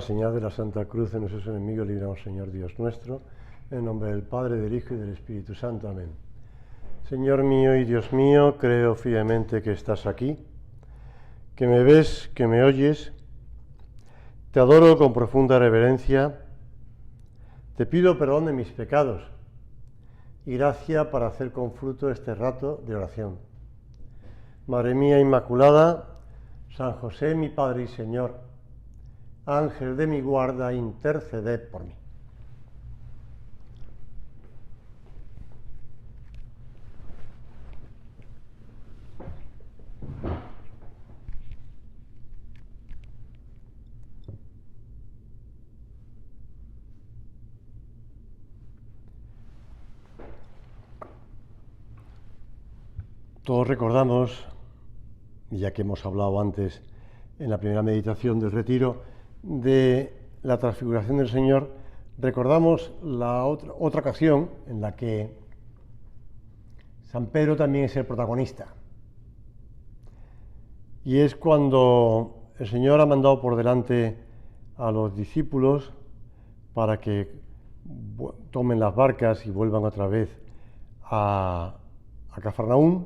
la señal de la Santa Cruz de nuestros enemigos, líbranos, Señor Dios nuestro, en nombre del Padre, del Hijo y del Espíritu Santo. Amén. Señor mío y Dios mío, creo fielmente que estás aquí, que me ves, que me oyes. Te adoro con profunda reverencia. Te pido perdón de mis pecados y gracia para hacer con fruto este rato de oración. Madre mía Inmaculada, San José, mi Padre y Señor, Ángel de mi guarda, interceded por mí. Todos recordamos, ya que hemos hablado antes en la primera meditación del retiro, de la transfiguración del Señor, recordamos la otra ocasión en la que San Pedro también es el protagonista. Y es cuando el Señor ha mandado por delante a los discípulos para que tomen las barcas y vuelvan otra vez a Cafarnaúm.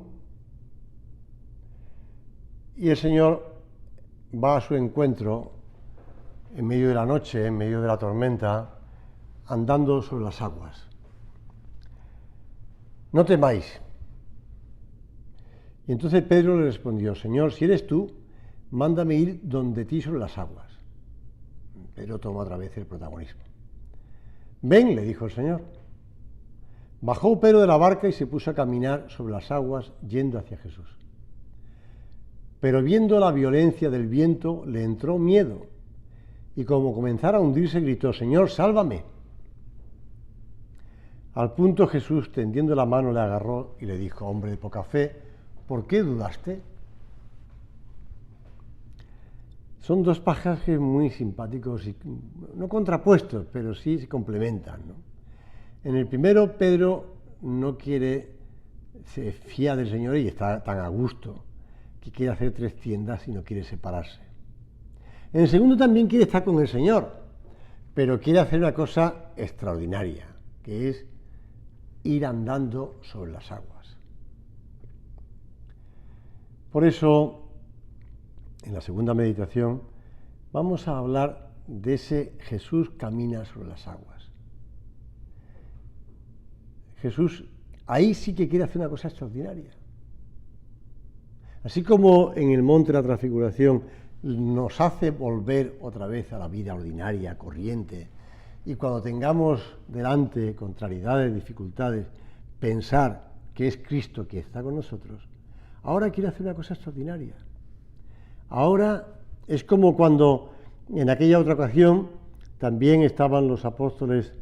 Y el Señor va a su encuentro en medio de la noche, en medio de la tormenta, andando sobre las aguas. No temáis. Y entonces Pedro le respondió: Señor, si eres tú, mándame ir donde ti sobre las aguas. Pedro toma otra vez el protagonismo. Ven, le dijo el Señor. Bajó Pedro de la barca y se puso a caminar sobre las aguas yendo hacia Jesús. Pero viendo la violencia del viento, le entró miedo, y como comenzara a hundirse, gritó: Señor, sálvame. Al punto Jesús, tendiendo la mano, le agarró y le dijo: Hombre de poca fe, ¿por qué dudaste? Son dos pasajes muy simpáticos, y no contrapuestos, pero sí se complementan, ¿no? En el primero, Pedro no quiere, se fía del Señor y está tan a gusto, que quiere hacer 3 tiendas y no quiere separarse. En el segundo también quiere estar con el Señor, pero quiere hacer una cosa extraordinaria, que es ir andando sobre las aguas. Por eso, en la segunda meditación, vamos a hablar de ese Jesús camina sobre las aguas. Jesús ahí sí que quiere hacer una cosa extraordinaria. Así como en el monte de la transfiguración nos hace volver otra vez a la vida ordinaria, corriente, y cuando tengamos delante contrariedades, dificultades, pensar que es Cristo quien está con nosotros, ahora quiere hacer una cosa extraordinaria. Ahora es como cuando en aquella otra ocasión también estaban los apóstoles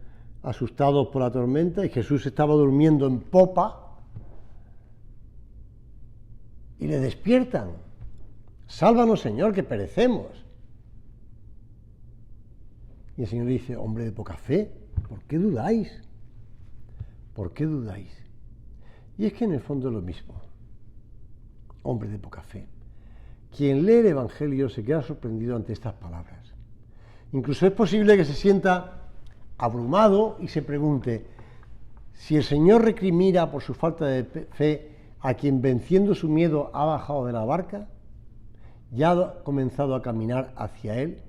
asustados por la tormenta y Jesús estaba durmiendo en popa, y le despiertan: sálvanos, Señor, que perecemos. Y el Señor dice: hombre de poca fe, ¿por qué dudáis? ¿Por qué dudáis? Y es que en el fondo es lo mismo. Hombre de poca fe. Quien lee el Evangelio se queda sorprendido ante estas palabras. Incluso es posible que se sienta abrumado y se pregunte: si el Señor recrimina por su falta de fe a quien, venciendo su miedo, ha bajado de la barca, ya ha comenzado a caminar hacia Él,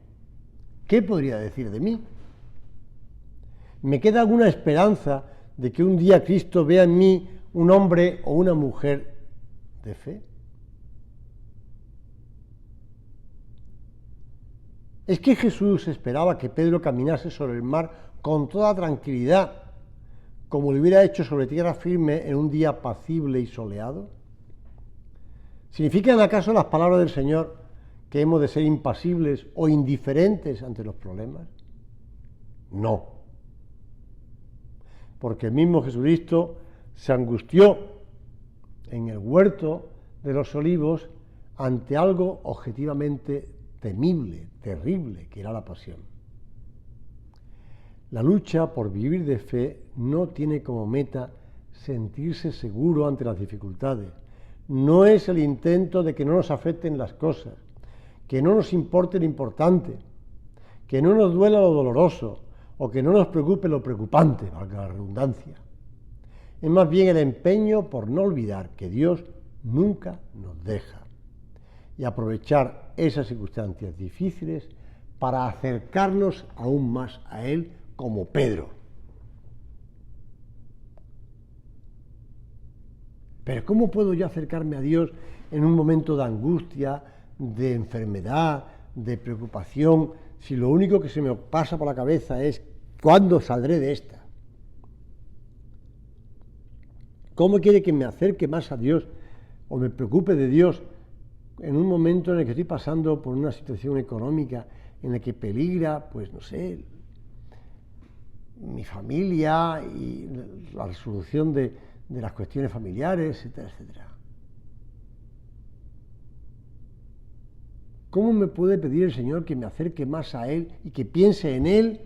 ¿qué podría decir de mí? ¿Me queda alguna esperanza de que un día Cristo vea en mí un hombre o una mujer de fe? Es que Jesús esperaba que Pedro caminase sobre el mar con toda tranquilidad, como lo hubiera hecho sobre tierra firme en un día apacible y soleado. ¿Significan acaso las palabras del Señor que hemos de ser impasibles o indiferentes ante los problemas? No. Porque el mismo Jesucristo se angustió en el huerto de los Olivos ante algo objetivamente temible, terrible, que era la pasión. La lucha por vivir de fe no tiene como meta sentirse seguro ante las dificultades. No es el intento de que no nos afecten las cosas, que no nos importe lo importante, que no nos duela lo doloroso o que no nos preocupe lo preocupante, valga la redundancia. Es más bien el empeño por no olvidar que Dios nunca nos deja y aprovechar esas circunstancias difíciles para acercarnos aún más a Él como Pedro. Pero ¿cómo puedo yo acercarme a Dios en un momento de angustia, de enfermedad, de preocupación, si lo único que se me pasa por la cabeza es ¿cuándo saldré de esta? ¿Cómo quiere que me acerque más a Dios o me preocupe de Dios en un momento en el que estoy pasando por una situación económica en la que peligra, pues no sé, mi familia y la resolución de las cuestiones familiares, etcétera, etcétera? ¿Cómo me puede pedir el Señor que me acerque más a Él y que piense en Él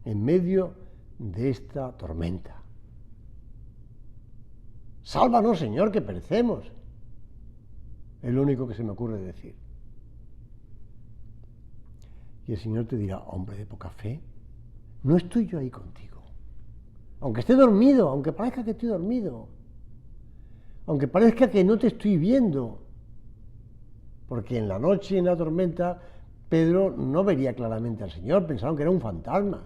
en medio de esta tormenta? Sálvanos, Señor, que perecemos. Es lo único que se me ocurre decir. Y el Señor te dirá, hombre de poca fe, no estoy yo ahí contigo. Aunque esté dormido, aunque parezca que estoy dormido, aunque parezca que no te estoy viendo, porque en la noche, en la tormenta, Pedro no vería claramente al Señor, pensaron que era un fantasma.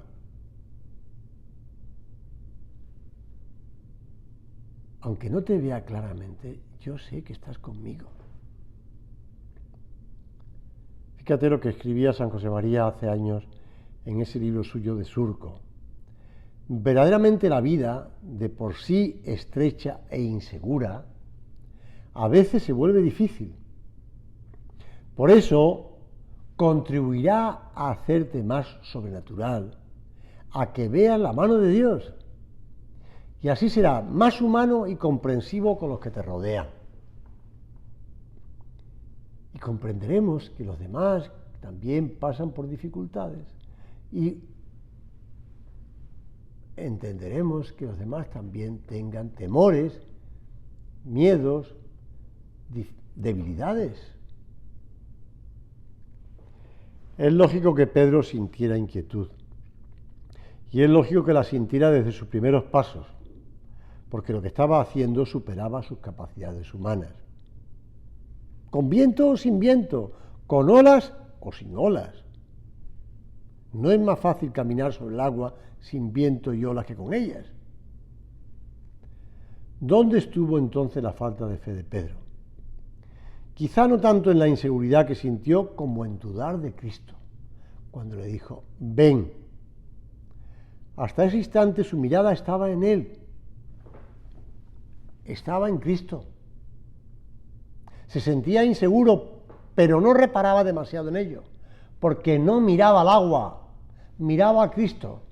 Aunque no te vea claramente, yo sé que estás conmigo. Fíjate lo que escribía San José María hace años en ese libro suyo de Surco. Verdaderamente la vida, de por sí estrecha e insegura, a veces se vuelve difícil. Por eso contribuirá a hacerte más sobrenatural, a que veas la mano de Dios, y así será más humano y comprensivo con los que te rodean. Y comprenderemos que los demás también pasan por dificultades y entenderemos que los demás también tengan temores, miedos, debilidades. Es lógico que Pedro sintiera inquietud y es lógico que la sintiera desde sus primeros pasos, porque lo que estaba haciendo superaba sus capacidades humanas. Con viento o sin viento, con olas o sin olas. No es más fácil caminar sobre el agua sin viento y olas que con ellas. ¿Dónde estuvo entonces la falta de fe de Pedro? Quizá no tanto en la inseguridad que sintió como en dudar de Cristo, cuando le dijo, ven. Hasta ese instante su mirada estaba en Él, estaba en Cristo. Se sentía inseguro, pero no reparaba demasiado en ello, porque no miraba al agua, miraba a Cristo.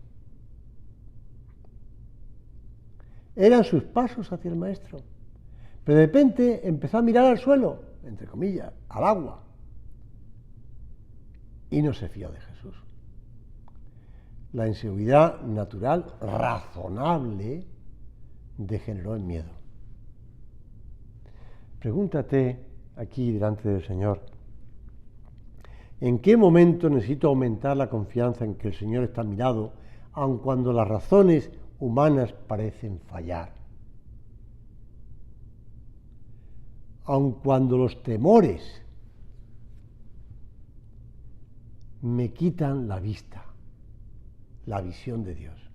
Eran sus pasos hacia el Maestro, pero de repente empezó a mirar al suelo, entre comillas, al agua, y no se fió de Jesús. La inseguridad natural, razonable, degeneró en miedo. Pregúntate aquí delante del Señor, ¿en qué momento necesito aumentar la confianza en que el Señor está a mi lado, aun cuando las razones humanas parecen fallar? Aun cuando los temores me quitan la vista, la visión de Dios.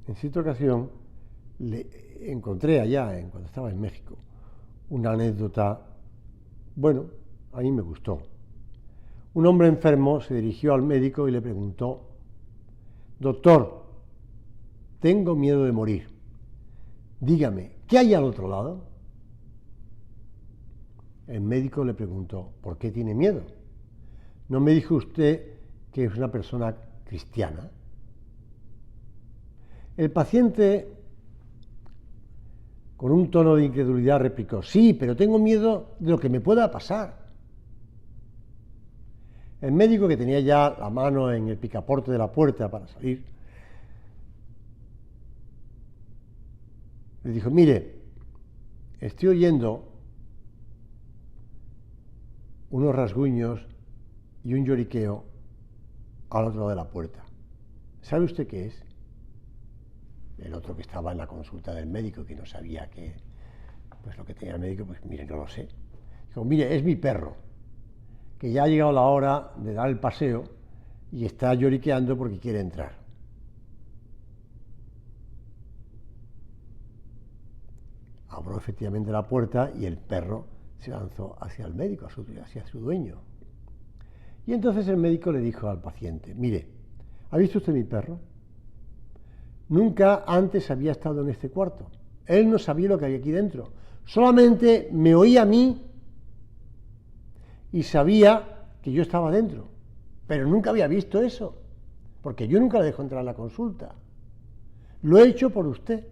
En cierta ocasión le encontré allá, cuando estaba en México, una anécdota, bueno, a mí me gustó. Un hombre enfermo se dirigió al médico y le preguntó, doctor, tengo miedo de morir. Dígame, ¿qué hay al otro lado? El médico le preguntó, ¿por qué tiene miedo? ¿No me dijo usted que es una persona cristiana? El paciente, con un tono de incredulidad, replicó, sí, pero tengo miedo de lo que me pueda pasar. El médico, que tenía ya la mano en el picaporte de la puerta para salir, Le dijo, mire, estoy oyendo unos rasguños y un lloriqueo al otro lado de la puerta. ¿Sabe usted qué es? El otro, que estaba en la consulta del médico, que no sabía qué, pues lo que tenía el médico, pues mire, no lo sé. Dijo, mire, es mi perro, que ya ha llegado la hora de dar el paseo y está lloriqueando porque quiere entrar. Abrió efectivamente la puerta y el perro se lanzó hacia el médico, hacia su dueño. Y entonces el médico le dijo al paciente, mire, ¿ha visto usted mi perro? Nunca antes había estado en este cuarto. Él no sabía lo que había aquí dentro. Solamente me oía a mí y sabía que yo estaba dentro. Pero nunca había visto eso, porque yo nunca le dejo entrar a la consulta. Lo he hecho por usted.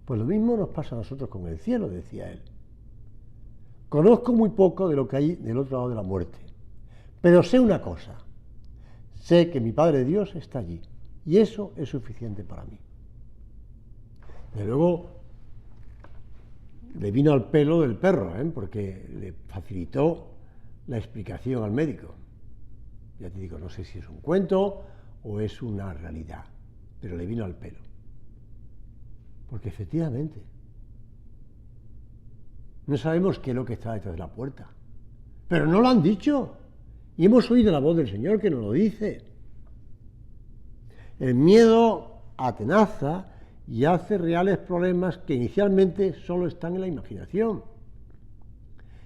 Pues lo mismo nos pasa a nosotros con el cielo, decía él. Conozco muy poco de lo que hay del otro lado de la muerte, pero sé una cosa. Sé que mi Padre Dios está allí, y eso es suficiente para mí. De luego le vino al pelo del perro, porque le facilitó la explicación al médico. Ya te digo, no sé si es un cuento o es una realidad, pero le vino al pelo. Porque efectivamente, no sabemos qué es lo que está detrás de la puerta, pero no lo han dicho, y hemos oído la voz del Señor que nos lo dice. El miedo atenaza y hace reales problemas que inicialmente solo están en la imaginación.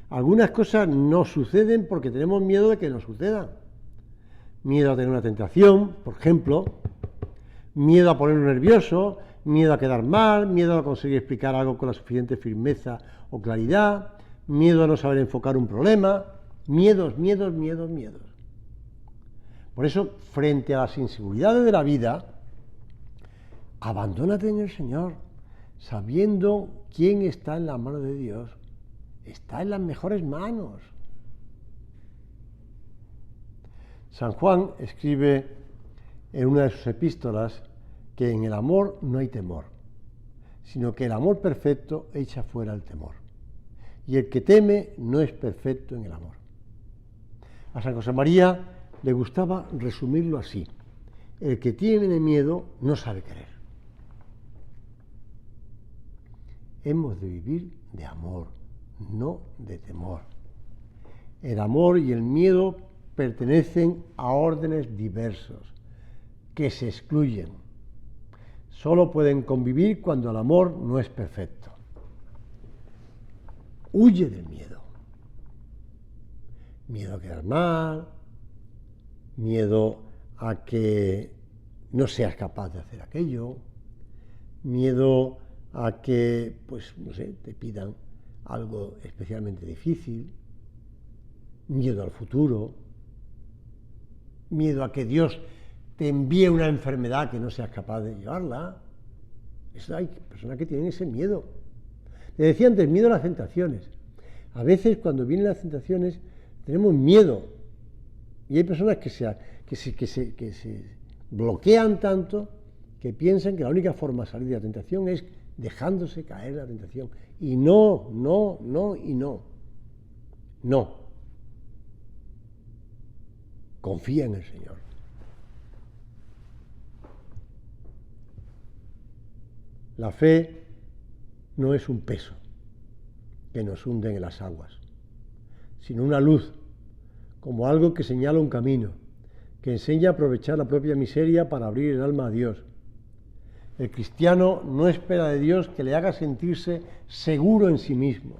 Algunas cosas no suceden porque tenemos miedo de que no sucedan. Miedo a tener una tentación, por ejemplo, miedo a ponernos nervioso, miedo a quedar mal, miedo a no conseguir explicar algo con la suficiente firmeza o claridad, miedo a no saber enfocar un problema, miedos. Por eso, frente a las inseguridades de la vida, abandónate en el Señor, sabiendo quién está en la mano de Dios. Está en las mejores manos. San Juan escribe en una de sus epístolas que en el amor no hay temor, sino que el amor perfecto echa fuera el temor. Y el que teme no es perfecto en el amor. A San José María le gustaba resumirlo así: el que tiene miedo no sabe querer. Hemos de vivir de amor, no de temor. El amor y el miedo pertenecen a órdenes diversos que se excluyen. Solo pueden convivir cuando el amor no es perfecto. Huye del miedo. Miedo a quedar mal, miedo a que no seas capaz de hacer aquello, miedo a que, pues, no sé, te pidan algo especialmente difícil, miedo al futuro, miedo a que Dios te envíe una enfermedad que no seas capaz de llevarla. Eso hay personas que tienen ese miedo. Te decía antes, miedo a las tentaciones. A veces cuando vienen las tentaciones tenemos miedo y hay personas que se bloquean tanto que piensan que la única forma de salir de la tentación es dejándose caer en la tentación. Y no. Confía en el Señor. La fe no es un peso que nos hunde en las aguas, sino una luz, como algo que señala un camino, que enseña a aprovechar la propia miseria para abrir el alma a Dios. El cristiano no espera de Dios que le haga sentirse seguro en sí mismo.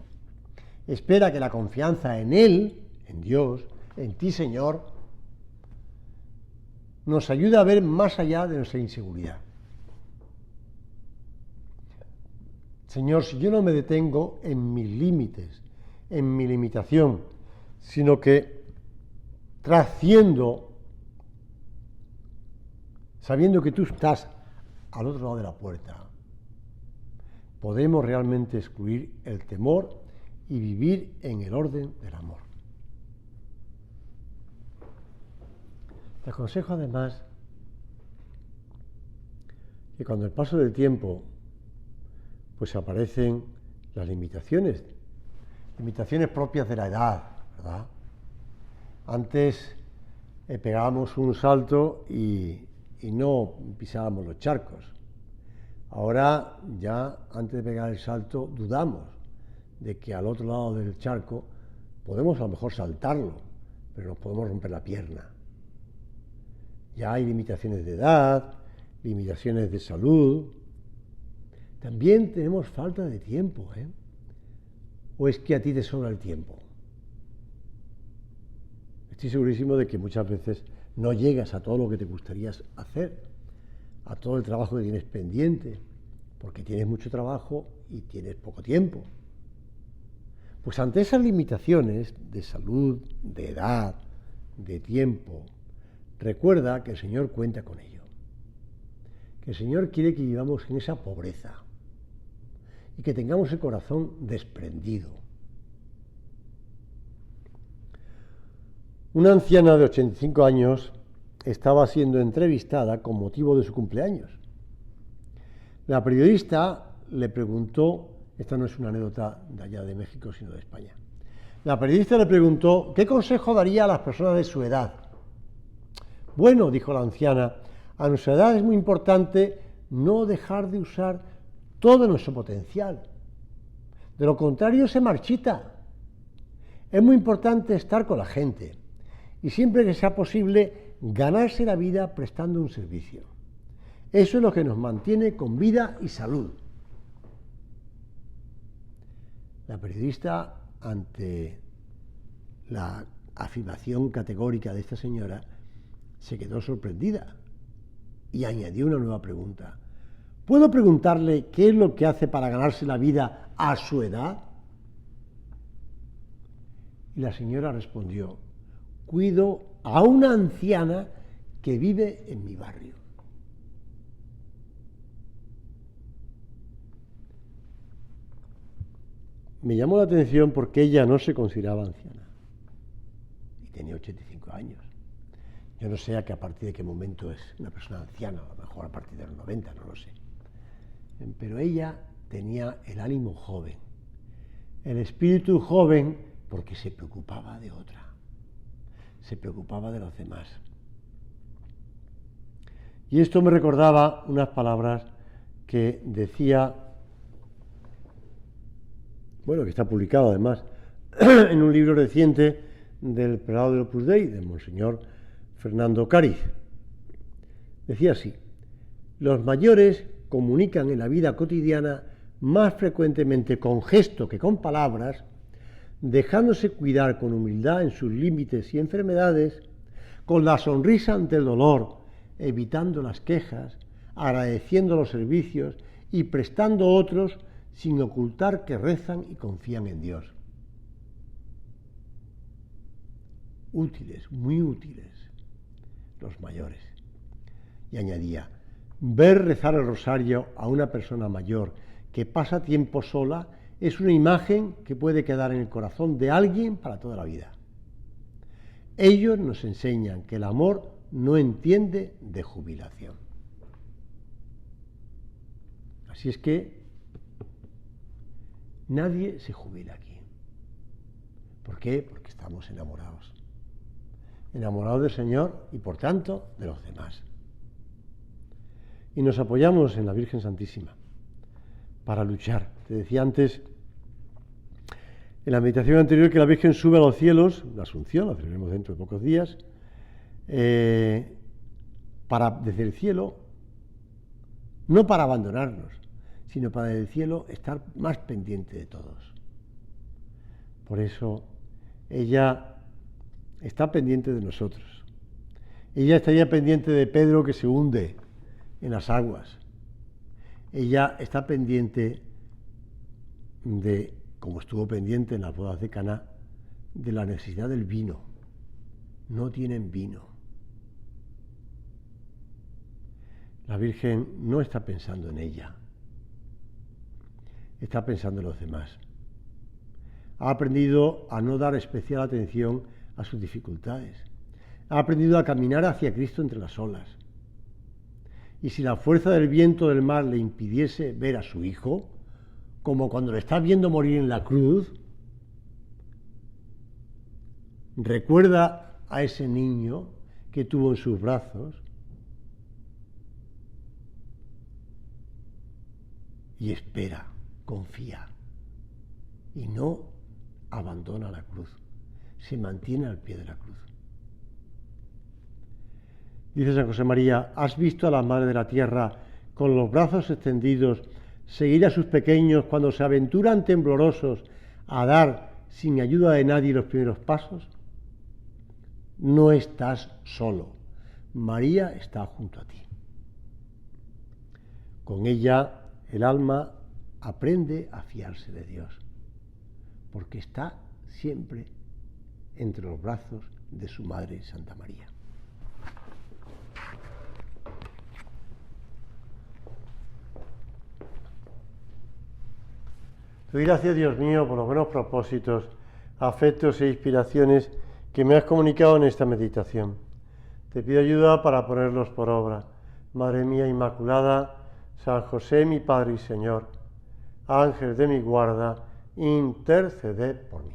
Espera que la confianza en Él, en Dios, en ti, Señor, nos ayude a ver más allá de nuestra inseguridad. Señor, si yo no me detengo en mis límites, en mi limitación, sino que trasciendo, sabiendo que tú estás al otro lado de la puerta, podemos realmente excluir el temor y vivir en el orden del amor. Te aconsejo además que con el paso del tiempo pues aparecen las limitaciones propias de la edad, ¿verdad? Antes pegábamos un salto y no pisábamos los charcos. Ahora ya antes de pegar el salto dudamos de que al otro lado del charco podemos a lo mejor saltarlo, pero nos podemos romper la pierna. Ya hay limitaciones de edad, limitaciones de salud. También tenemos falta de tiempo, ¿eh? ¿O es que a ti te sobra el tiempo? Estoy segurísimo de que muchas veces no llegas a todo lo que te gustaría hacer, a todo el trabajo que tienes pendiente, porque tienes mucho trabajo y tienes poco tiempo. Pues ante esas limitaciones de salud, de edad, de tiempo, recuerda que el Señor cuenta con ello. Que el Señor quiere que vivamos en esa pobreza y que tengamos el corazón desprendido. Una anciana de 85 años estaba siendo entrevistada con motivo de su cumpleaños. La periodista le preguntó, esta no es una anécdota de allá de México, sino de España. La periodista le preguntó qué consejo daría a las personas de su edad. Bueno, dijo la anciana, a nuestra edad es muy importante no dejar de usar todo nuestro potencial. De lo contrario se marchita. Es muy importante estar con la gente y siempre que sea posible ganarse la vida prestando un servicio. Eso es lo que nos mantiene con vida y salud. La periodista, ante la afirmación categórica de esta señora, se quedó sorprendida y añadió una nueva pregunta. ¿Puedo preguntarle qué es lo que hace para ganarse la vida a su edad? Y la señora respondió, cuido a una anciana que vive en mi barrio. Me llamó la atención porque ella no se consideraba anciana y tenía 85 años. Yo no sé a partir de qué momento es una persona anciana, a lo mejor a partir de los 90, no lo sé. Pero ella tenía el ánimo joven, el espíritu joven porque se preocupaba de otra, se preocupaba de los demás. Y esto me recordaba unas palabras que decía, bueno, que está publicado además en un libro reciente del prelado del Opus Dei, de Monseñor Fernando Cáriz. Decía así, los mayores comunican en la vida cotidiana más frecuentemente con gesto que con palabras, dejándose cuidar con humildad en sus límites y enfermedades, con la sonrisa ante el dolor, evitando las quejas, agradeciendo los servicios y prestando otros sin ocultar que rezan y confían en Dios. Útiles, muy útiles, los mayores. Y añadía, ver rezar el rosario a una persona mayor que pasa tiempo sola es una imagen que puede quedar en el corazón de alguien para toda la vida. Ellos nos enseñan que el amor no entiende de jubilación. Así es que nadie se jubila aquí. ¿Por qué? Porque estamos enamorados. Enamorados del Señor y por tanto de los demás. Y nos apoyamos en la Virgen Santísima para luchar. Te decía antes, en la meditación anterior, que la Virgen sube a los cielos, la Asunción, la celebremos dentro de pocos días, para desde el cielo, no para abandonarnos, sino para desde el cielo estar más pendiente de todos. Por eso ella está pendiente de nosotros. Ella estaría pendiente de Pedro que se hunde en las aguas. Ella está pendiente de, como estuvo pendiente en las bodas de Caná, de la necesidad del vino. No tienen vino. La Virgen no está pensando en ella, está pensando en los demás. Ha aprendido a no dar especial atención a sus dificultades. Ha aprendido a caminar hacia Cristo entre las olas. y si la fuerza del viento del mar le impidiese ver a su hijo, como cuando le está viendo morir en la cruz, recuerda a ese niño que tuvo en sus brazos y espera, confía y no abandona la cruz, se mantiene al pie de la cruz. Dice San José María, ¿has visto a la Madre de la Tierra con los brazos extendidos seguir a sus pequeños cuando se aventuran temblorosos a dar sin ayuda de nadie los primeros pasos? No estás solo, María está junto a ti. Con ella el alma aprende a fiarse de Dios, porque está siempre entre los brazos de su Madre Santa María. Te doy gracias, Dios mío, por los buenos propósitos, afectos e inspiraciones que me has comunicado en esta meditación. Te pido ayuda para ponerlos por obra. Madre mía Inmaculada, San José, mi Padre y Señor, Ángel de mi guarda, interceded por mí.